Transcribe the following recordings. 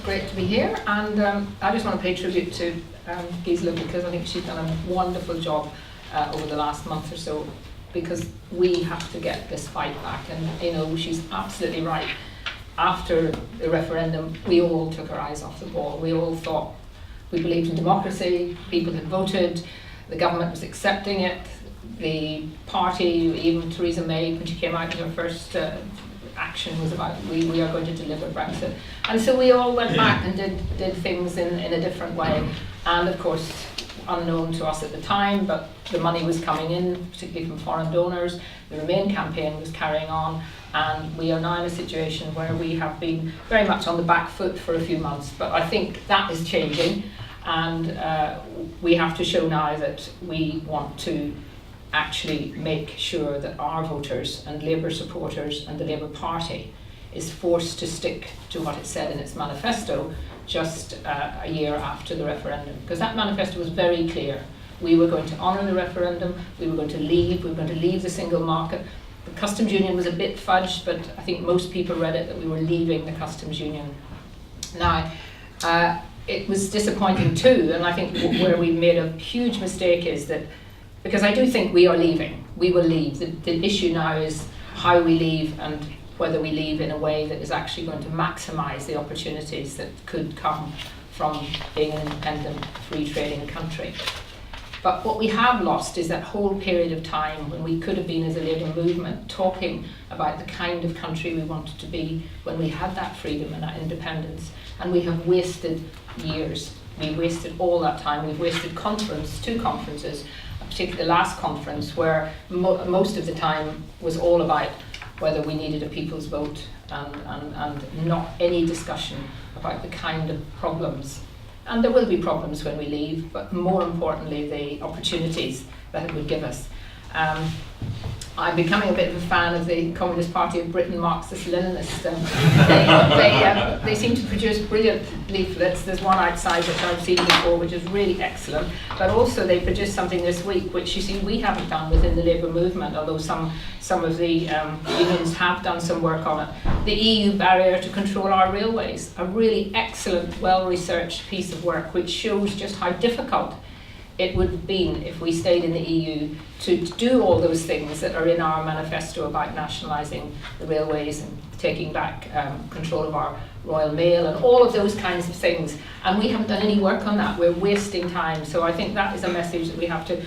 Great to be here, and I just want to pay tribute to Gisela, because I think she's done a wonderful job over the last month or so, because we have to get this fight back. And you know, she's absolutely right. After the referendum, we all took our eyes off the ball. We all thought we believed in democracy, people had voted, the government was accepting it, the party, even Theresa May, when she came out with her first action, was about we are going to deliver Brexit. And so we all went back and did things in a different way. And of course, unknown to us at the time, but the money was coming in, particularly from foreign donors. The Remain campaign was carrying on, and we are now in a situation where we have been very much on the back foot for a few months. But I think that is changing, and we have to show now that we want to actually make sure that our voters and Labour supporters and the Labour Party is forced to stick to what it said in its manifesto just a year after the referendum. Because that manifesto was very clear. We were going to honour the referendum, we were going to leave the single market. The customs union was a bit fudged, but I think most people read it that we were leaving the customs union. Now, it was disappointing too, and I think where we made a huge mistake is that, because I do think we are leaving, we will leave. The issue now is how we leave, and whether we leave in a way that is actually going to maximise the opportunities that could come from being an independent, free trading country. But what we have lost is that whole period of time when we could have been, as a Labour movement, talking about the kind of country we wanted to be when we had that freedom and that independence. And we have wasted years. We wasted all that time. We've wasted two conferences, particularly the last conference, where most of the time was all about whether we needed a people's vote and not any discussion about the kind of problems. And there will be problems when we leave, but more importantly, the opportunities that it would give us. I'm becoming a bit of a fan of the Communist Party of Britain, Marxist-Leninists. They seem to produce brilliant leaflets. There's one outside which I've seen before, which is really excellent. But also they produced something this week, which you see we haven't done within the Labour movement, although some of the unions have done some work on it. The EU barrier to control our railways, a really excellent, well-researched piece of work, which shows just how difficult it would have been if we stayed in the EU to do all those things that are in our manifesto about nationalising the railways and taking back control of our Royal Mail and all of those kinds of things. And we haven't done any work on that. We're wasting time. So I think that is a message that we have to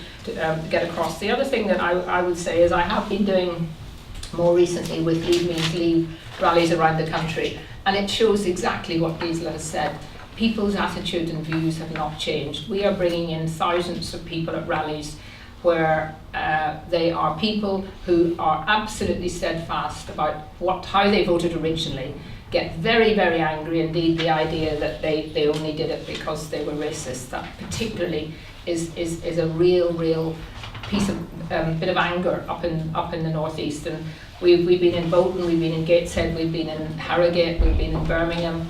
get across. The other thing that I would say is I have been doing more recently with Leave Means Leave rallies around the country, and it shows exactly what Gisela has said. People's attitude and views have not changed. We are bringing in thousands of people at rallies where they are people who are absolutely steadfast about how they voted originally, get very, very angry indeed, the idea that they only did it because they were racist. That particularly is a real piece of bit of anger up in the northeast. And we've been in Bolton, we've been in Gateshead, we've been in Harrogate, we've been in Birmingham,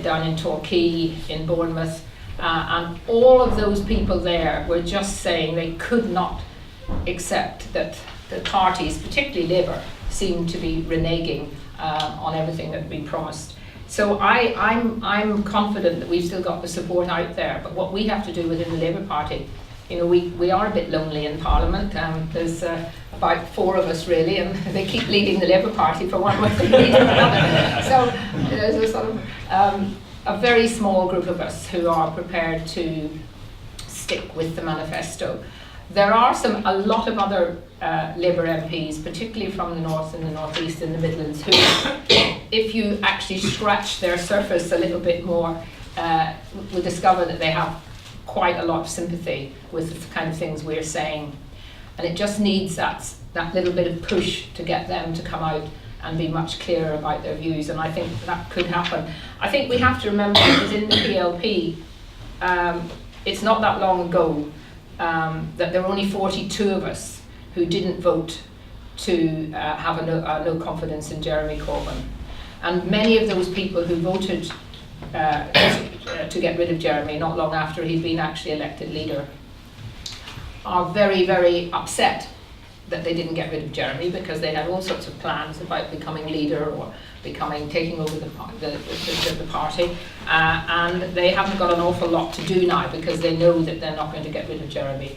down in Torquay, in Bournemouth, and all of those people there were just saying they could not accept that the parties, particularly Labour, seemed to be reneging on everything that had been promised. So I'm confident that we've still got the support out there, but what we have to do within the Labour Party, you know, we are a bit lonely in Parliament. There's about 4 of us really, and they keep leaving the Labour Party for one reason or another. So there's a sort of a very small group of us who are prepared to stick with the manifesto. There are a lot of other Labour MPs, particularly from the north and the northeast and the Midlands, who, if you actually scratch their surface a little bit more, will discover that they have quite a lot of sympathy with the kind of things we're saying. And it just needs that little bit of push to get them to come out and be much clearer about their views, and I think that could happen. I think we have to remember that in the PLP, it's not that long ago that there were only 42 of us who didn't vote to have a no confidence in Jeremy Corbyn. And many of those people who voted to get rid of Jeremy not long after he'd been actually elected leader are very, very upset that they didn't get rid of Jeremy, because they had all sorts of plans about becoming leader or taking over the party, and they haven't got an awful lot to do now because they know that they're not going to get rid of Jeremy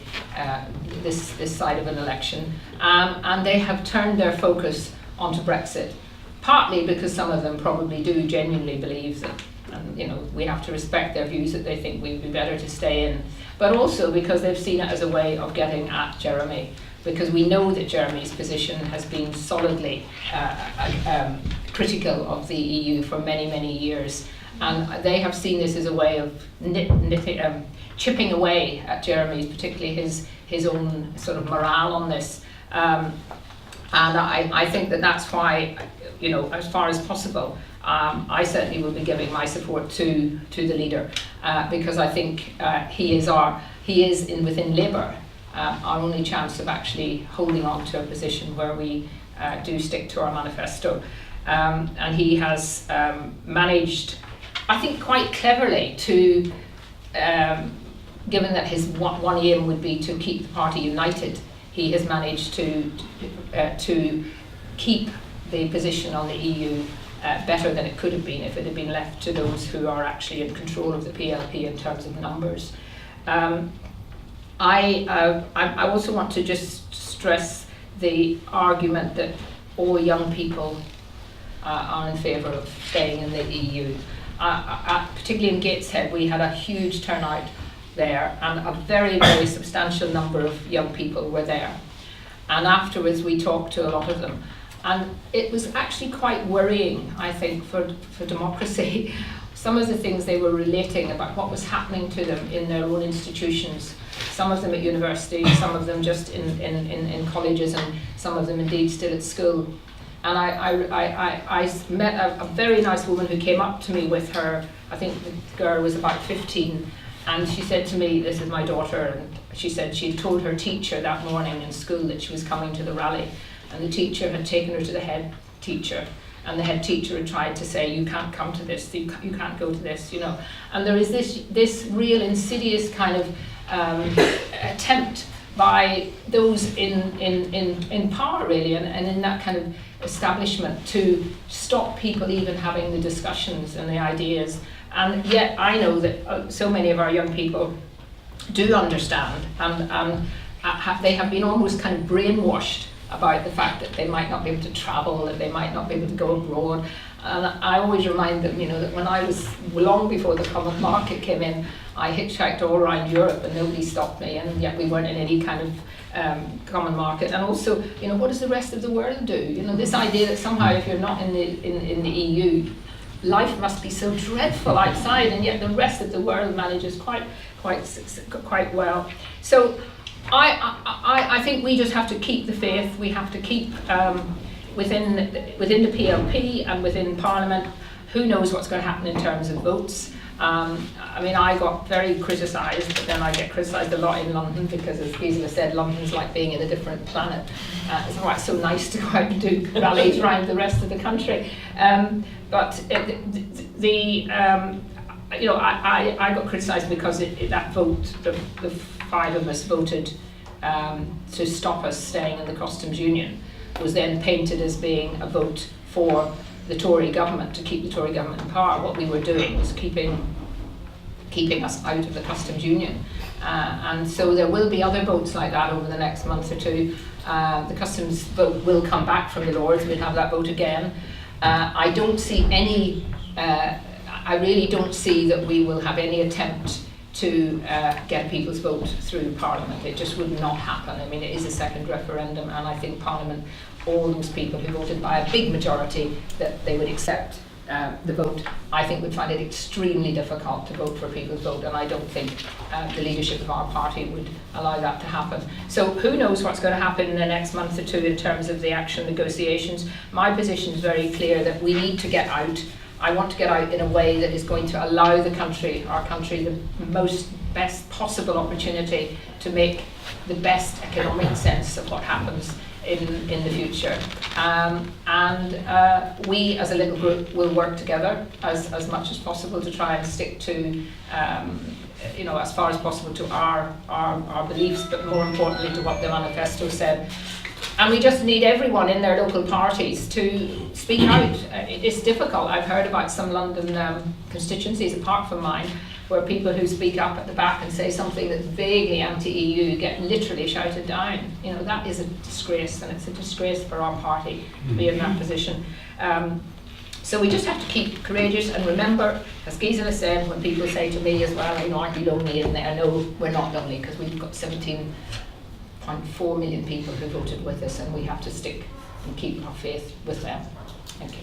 this side of an election, and they have turned their focus onto Brexit, partly because some of them probably do genuinely believe that, and we have to respect their views, that they think we'd be better to stay in, but also because they've seen it as a way of getting at Jeremy, because we know that Jeremy's position has been solidly critical of the EU for many, many years, and they have seen this as a way of chipping away at Jeremy's, particularly his own sort of morale on this. And I think that that's why, as far as possible, I certainly will be giving my support to the leader, because I think he is within Labour our only chance of actually holding on to a position where we do stick to our manifesto. And he has managed, I think, quite cleverly to, given that his one aim would be to keep the party united, he has managed to keep the position on the EU better than it could have been if it had been left to those who are actually in control of the PLP in terms of numbers. I also want to just stress the argument that all young people are in favour of staying in the EU. Particularly in Gateshead, we had a huge turnout there, and a very, very substantial number of young people were there. And afterwards we talked to a lot of them. And it was actually quite worrying, I think, for democracy. Some of the things they were relating about what was happening to them in their own institutions, some of them at university, some of them just in colleges, and some of them indeed still at school. And I met a very nice woman who came up to me with her, I think the girl was about 15, and she said to me, "This is my daughter," and she said she had told her teacher that morning in school that she was coming to the rally, and the teacher had taken her to the head teacher, and the head teacher had tried to say, "You can't come to this, you can't go to this," And there is this real insidious kind of attempt by those in power, really, and in that kind of establishment, to stop people even having the discussions and the ideas. And yet I know that so many of our young people do understand, and they have been almost kind of brainwashed about the fact that they might not be able to travel, that they might not be able to go abroad. And I always remind them, that when I was, long before the common market came in, I hitchhiked all around Europe and nobody stopped me, and yet we weren't in any kind of common market. And also, what does the rest of the world do? This idea that somehow if you're not in the EU, life must be so dreadful outside, and yet the rest of the world manages quite well. So I think we just have to keep the faith. We have to keep within the PLP and within Parliament. Who knows what's going to happen in terms of votes? I got very criticised, but then I get criticised a lot in London because, as Gisela said, London's like being in a different planet. It's so nice to go out and do rallies around the rest of the country. But I got criticised because that vote, the five of us voted to stop us staying in the customs union, was then painted as being a vote for the Tory government, to keep the Tory government in power. What we were doing was keeping us out of the customs union. And so there will be other votes like that over the next month or two. The customs vote will come back from the Lords. We'll have that vote again. I don't see any, I really don't see that we will have any attempt to get people's vote through Parliament. It just would not happen. It is a second referendum, and I think Parliament, all those people who voted by a big majority that they would accept the vote, I think would find it extremely difficult to vote for people's vote, and I don't think the leadership of our party would allow that to happen. So who knows what's going to happen in the next month or two in terms of the actual negotiations. My position is very clear that we need to get out. I want to get out in a way that is going to allow our country, the best possible opportunity to make the best economic sense of what happens in the future. We as a little group will work together as much as possible to try and stick to, as far as possible to our beliefs, but more importantly to what the manifesto said. And we just need everyone in their local parties to speak out. It's difficult. I've heard about some London constituencies, apart from mine, where people who speak up at the back and say something that's vaguely anti-EU get literally shouted down. You know, that is a disgrace, and it's a disgrace for our party to be in that position. So we just have to keep courageous and remember, as Gisela said, when people say to me as well, you know, aren't you lonely in there? No, we're not lonely, because we've got 17.4 million people who voted with us, and we have to stick and keep our faith with them. Thank you.